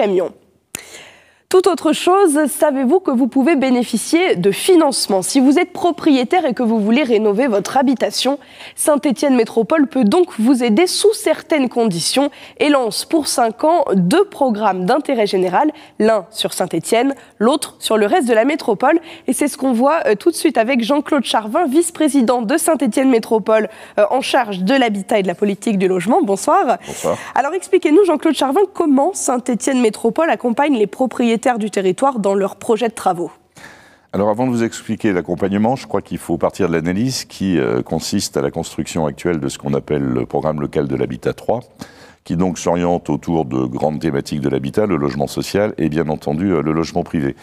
camion. Toute autre chose, savez-vous que vous pouvez bénéficier de financement si vous êtes propriétaire et que vous voulez rénover votre habitation? Saint-Étienne Métropole peut donc vous aider sous certaines conditions et lance pour 5 ans 2 programmes d'intérêt général, l'un sur Saint-Étienne, l'autre sur le reste de la métropole. Et c'est ce qu'on voit tout de suite avec Jean-Claude Charvin, vice-président de Saint-Étienne Métropole en charge de l'habitat et de la politique du logement. Bonsoir. Bonsoir. Alors expliquez-nous, Jean-Claude Charvin, comment Saint-Étienne Métropole accompagne les propriétaires du territoire dans leurs projets de travaux. Alors avant de vous expliquer l'accompagnement, je crois qu'il faut partir de l'analyse qui consiste à la construction actuelle de ce qu'on appelle le programme local de l'habitat 3, qui donc s'oriente autour de grandes thématiques de l'habitat, le logement social et bien entendu le logement privé.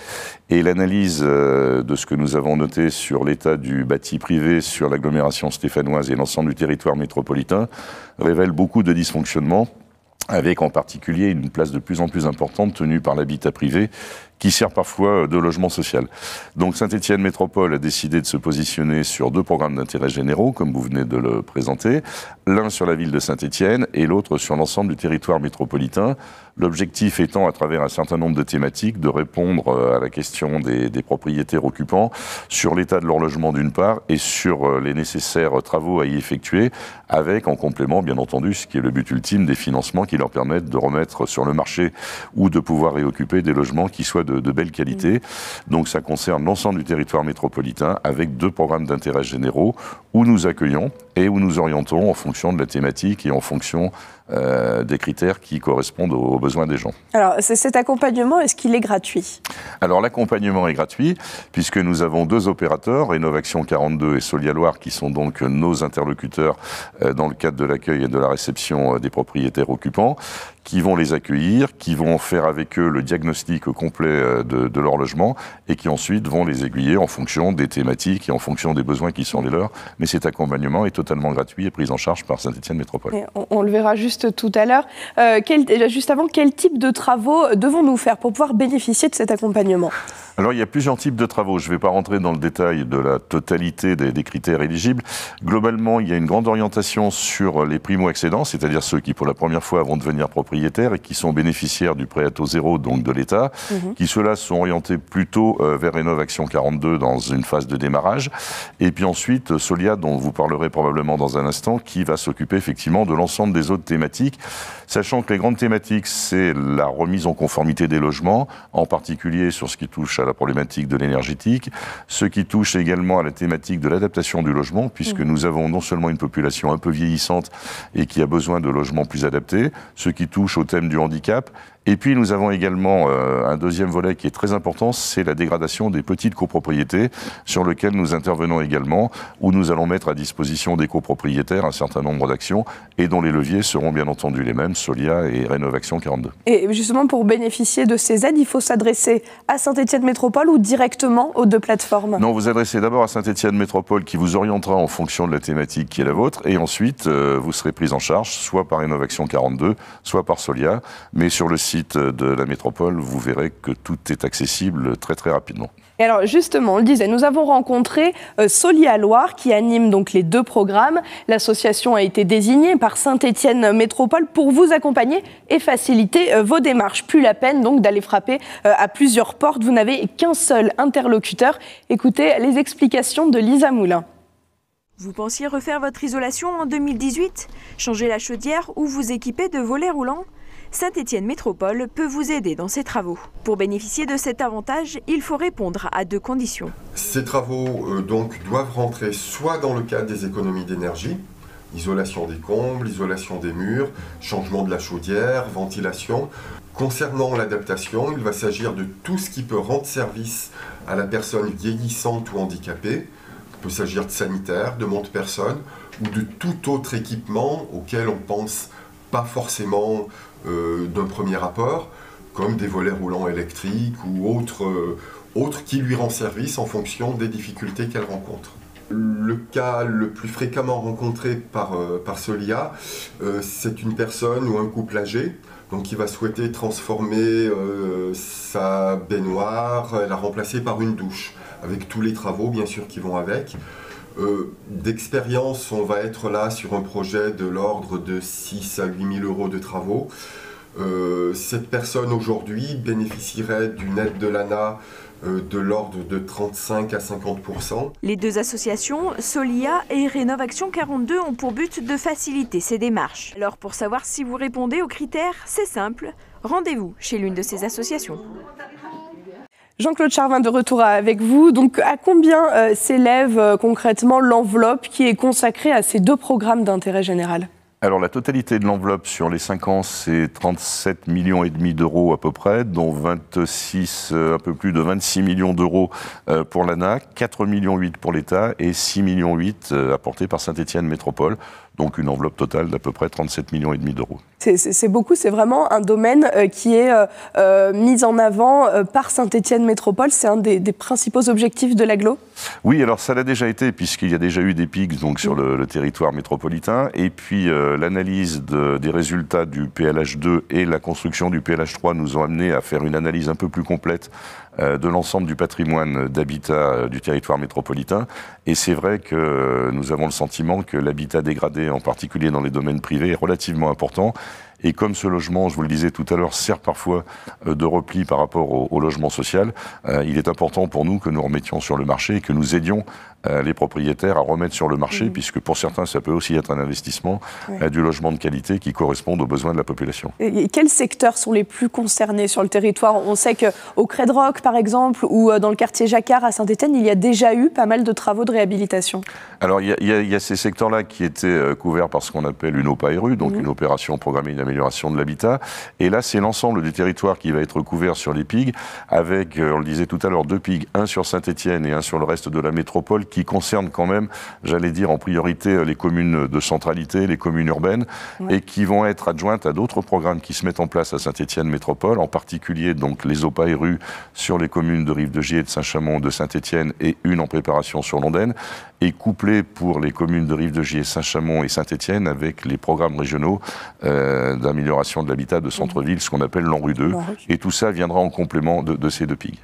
Et l'analyse de ce que nous avons noté sur l'état du bâti privé sur l'agglomération stéphanoise et l'ensemble du territoire métropolitain révèle beaucoup de dysfonctionnements, avec en particulier une place de plus en plus importante tenue par l'habitat privé, qui sert parfois de logement social. Donc Saint-Étienne Métropole a décidé de se positionner sur 2 programmes d'intérêt généraux, comme vous venez de le présenter, l'un sur la ville de Saint-Étienne et l'autre sur l'ensemble du territoire métropolitain. L'objectif étant, à travers un certain nombre de thématiques, de répondre à la question des propriétaires occupants sur l'état de leur logement d'une part et sur les nécessaires travaux à y effectuer, avec en complément, bien entendu, ce qui est le but ultime, des financements qui leur permettent de remettre sur le marché ou de pouvoir réoccuper des logements qui soient de belle qualité. Donc ça concerne l'ensemble du territoire métropolitain avec 2 programmes d'intérêt généraux où nous accueillons et où nous orientons en fonction de la thématique et en fonction des critères qui correspondent aux besoins des gens. Alors, cet accompagnement, est-ce qu'il est gratuit? Alors, l'accompagnement est gratuit, puisque nous avons 2 opérateurs, Rénovaction 42 et Solia Loire, qui sont donc nos interlocuteurs dans le cadre de l'accueil et de la réception des propriétaires occupants, qui vont les accueillir, qui vont faire avec eux le diagnostic complet de leur logement, et qui ensuite vont les aiguiller en fonction des thématiques et en fonction des besoins qui sont les leurs. Mais cet accompagnement est totalement gratuit et pris en charge par Saint-Étienne Métropole. Et on le verra juste tout à l'heure. Juste avant, quel type de travaux devons-nous faire pour pouvoir bénéficier de cet accompagnement? Alors, il y a plusieurs types de travaux. Je ne vais pas rentrer dans le détail de la totalité des critères éligibles. Globalement, il y a une grande orientation sur les primo-accédants, c'est-à-dire ceux qui, pour la première fois, vont devenir propriétaires et qui sont bénéficiaires du prêt à taux zéro, donc de l'État, qui ceux-là sont orientés plutôt vers Rénovaction 42 dans une phase de démarrage. Et puis ensuite, Solia, dont vous parlerez probablement dans un instant, qui va s'occuper effectivement de l'ensemble des autres thématiques, sachant que les grandes thématiques, c'est la remise en conformité des logements, en particulier sur ce qui touche à la problématique de l'énergétique, ce qui touche également à la thématique de l'adaptation du logement, puisque nous avons non seulement une population un peu vieillissante et qui a besoin de logements plus adaptés, ce qui touche au thème du handicap. Et puis nous avons également un deuxième volet qui est très important, c'est la dégradation des petites copropriétés, sur lequel nous intervenons également, où nous allons mettre à disposition des copropriétaires un certain nombre d'actions, et dont les leviers seront bien entendu les mêmes, Solia et Rénovaction 42. Et justement, pour bénéficier de ces aides, il faut s'adresser à Saint-Étienne Métropole ou directement aux 2 plateformes? Non, vous adressez d'abord à Saint-Étienne Métropole, qui vous orientera en fonction de la thématique qui est la vôtre, et ensuite vous serez pris en charge, soit par Rénovaction 42, soit par Solia, mais sur le site de la métropole, vous verrez que tout est accessible très très rapidement. Et alors justement, on le disait, nous avons rencontré Solia Loire qui anime donc les 2 programmes. L'association a été désignée par Saint-Étienne Métropole pour vous accompagner et faciliter vos démarches. Plus la peine donc d'aller frapper à plusieurs portes. Vous n'avez qu'un seul interlocuteur. Écoutez les explications de Lisa Moulin. Vous pensiez refaire votre isolation en 2018? Changer la chaudière ou vous équiper de volets roulants? Saint-Étienne Métropole peut vous aider dans ces travaux. Pour bénéficier de cet avantage, il faut répondre à 2 conditions. Ces travaux donc doivent rentrer soit dans le cadre des économies d'énergie, isolation des combles, isolation des murs, changement de la chaudière, ventilation. Concernant l'adaptation, il va s'agir de tout ce qui peut rendre service à la personne vieillissante ou handicapée. Il peut s'agir de sanitaire, de monte-personne ou de tout autre équipement auquel on pense pas forcément d'un premier apport, comme des volets roulants électriques ou autres qui lui rend service en fonction des difficultés qu'elle rencontre. Le cas le plus fréquemment rencontré par Solia, c'est une personne ou un couple âgé donc qui va souhaiter transformer sa baignoire, la remplacer par une douche, avec tous les travaux bien sûr qui vont avec. D'expérience, on va être là sur un projet de l'ordre de 6 à 8 000 euros de travaux. Cette personne aujourd'hui bénéficierait d'une aide de l'ANA de l'ordre de 35 à 50%. Les deux associations, Solia et Rénovaction 42, ont pour but de faciliter ces démarches. Alors pour savoir si vous répondez aux critères, c'est simple, rendez-vous chez l'une de ces associations. Jean-Claude Charvin, de retour avec vous. Donc, à combien s'élève concrètement l'enveloppe qui est consacrée à ces deux programmes d'intérêt général ? Alors la totalité de l'enveloppe sur les 5 ans, c'est 37,5 millions d'euros à peu près, dont 26, un peu plus de 26 millions d'euros pour l'ANA, 4,8 millions pour l'État et 6,8 millions apportés par Saint-Étienne Métropole. Donc une enveloppe totale d'à peu près 37,5 millions d'euros. C'est beaucoup, c'est vraiment un domaine qui est mis en avant par Saint-Étienne Métropole. C'est un des principaux objectifs de l'agglo ? Oui, alors ça l'a déjà été, puisqu'il y a déjà eu des pics donc, sur le territoire métropolitain. Et puis l'analyse des résultats du PLH2 et la construction du PLH3 nous ont amené à faire une analyse un peu plus complète de l'ensemble du patrimoine d'habitat du territoire métropolitain. Et c'est vrai que nous avons le sentiment que l'habitat dégradé, en particulier dans les domaines privés, est relativement important. Et comme ce logement, je vous le disais tout à l'heure, sert parfois de repli par rapport au logement social, il est important pour nous que nous remettions sur le marché et que nous aidions les propriétaires à remettre sur le marché, puisque pour certains, ça peut aussi être un investissement, du logement de qualité qui corresponde aux besoins de la population. Et quels secteurs sont les plus concernés sur le territoire ? On sait qu'au Credrock, par exemple, ou dans le quartier Jacquard à Saint-Étienne, il y a déjà eu pas mal de travaux de réhabilitation. Alors, il y a ces secteurs-là qui étaient couverts par ce qu'on appelle une OPARU, donc une opération programmée d'amélioration de l'habitat. Et là, c'est l'ensemble du territoire qui va être couvert sur les PIG, avec, on le disait tout à l'heure, 2 PIG, un sur Saint-Étienne et un sur le reste de la métropole, qui concernent quand même, j'allais dire, en priorité les communes de centralité, les communes urbaines, et qui vont être adjointes à d'autres programmes qui se mettent en place à Saint-Étienne Métropole, en particulier donc les OPARU sur les communes de Rive-de-Gier, de Saint-Chamond, de Saint-Étienne, et une en préparation sur l'Ondaine, et couplé pour les communes de Rive-de-Gier, Saint-Chamond et Saint-Étienne avec les programmes régionaux d'amélioration de l'habitat de centre-ville, ce qu'on appelle l'ANRU 2. Et tout ça viendra en complément de ces 2 PIG.